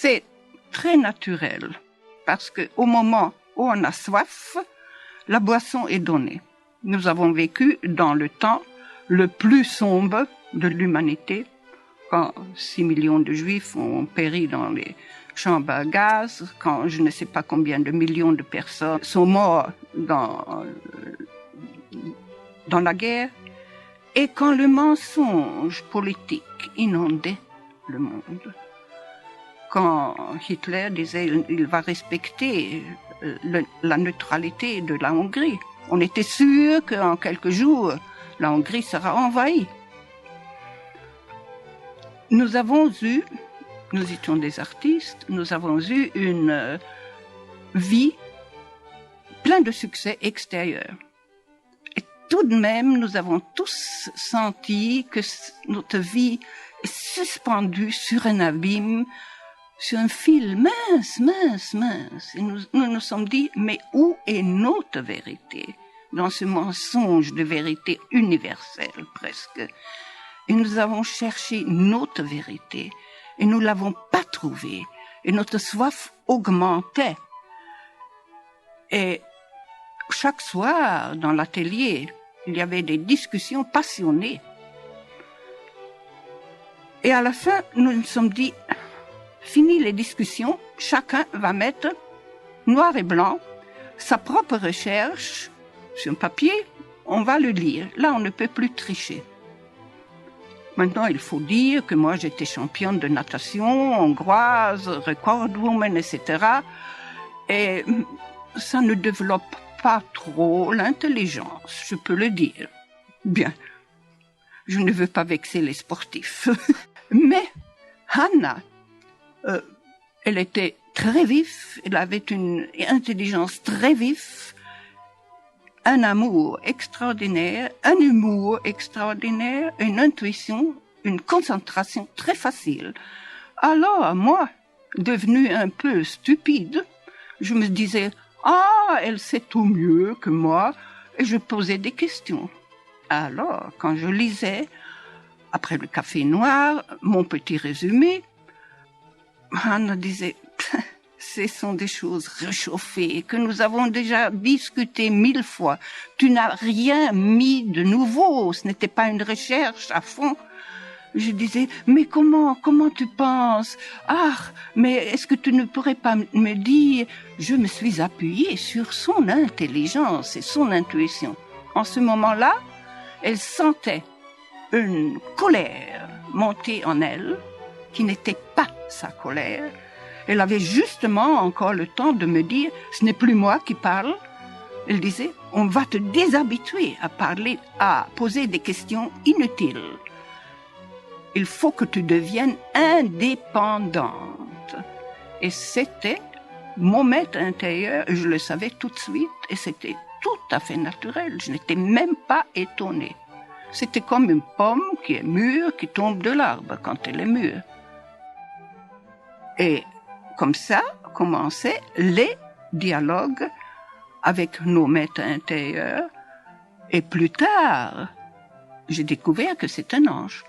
c'est très naturel, parce qu'au moment où on a soif, la boisson est donnée. Nous avons vécu dans le temps le plus sombre de l'humanité, quand 6 millions de Juifs ont péri dans les chambres à gaz, quand je ne sais pas combien de millions de personnes sont mortes dans la guerre, et quand le mensonge politique inondait le monde. Quand Hitler disait qu'il va respecter la neutralité de la Hongrie, on était sûr qu'en quelques jours, la Hongrie sera envahie. Nous étions des artistes, nous avons eu une vie pleine de succès extérieur. Et tout de même, nous avons tous senti que notre vie est suspendue sur un abîme, sur un fil mince. Et nous nous sommes dit, mais où est notre vérité dans ce mensonge de vérité universelle presque? Et nous avons cherché notre vérité et nous l'avons pas trouvée. Et notre soif augmentait. Et chaque soir, dans l'atelier, il y avait des discussions passionnées. Et à la fin, nous nous sommes dit, fini les discussions, chacun va mettre noir et blanc sa propre recherche sur un papier, on va le lire. Là, on ne peut plus tricher. Maintenant, il faut dire que moi, j'étais championne de natation hongroise, record woman, etc. Et ça ne développe pas trop l'intelligence, je peux le dire. Bien, je ne veux pas vexer les sportifs. Mais Hannah, elle était très vive, elle avait une intelligence très vive, un amour extraordinaire, un humour extraordinaire, une intuition, une concentration très facile. Alors, moi, devenue un peu stupide, je me disais, elle sait tout mieux que moi, et je posais des questions. Alors, quand je lisais, après le café noir, mon petit résumé, Hannah disait, ce sont des choses réchauffées que nous avons déjà discutées 1000 fois. Tu n'as rien mis de nouveau, ce n'était pas une recherche à fond. Je disais, mais comment tu penses? Mais est-ce que tu ne pourrais pas me dire? Je me suis appuyée sur son intelligence et son intuition. En ce moment-là, elle sentait une colère monter en elle, qui n'était pas sa colère. Elle avait justement encore le temps de me dire, ce n'est plus moi qui parle. Elle disait, on va te déshabituer à parler, à poser des questions inutiles. Il faut que tu deviennes indépendante. Et c'était mon maître intérieur, je le savais tout de suite, et c'était tout à fait naturel. Je n'étais même pas étonnée. C'était comme une pomme qui est mûre, qui tombe de l'arbre quand elle est mûre. Et comme ça commençaient les dialogues avec nos maîtres intérieurs. Et plus tard, j'ai découvert que c'est un ange.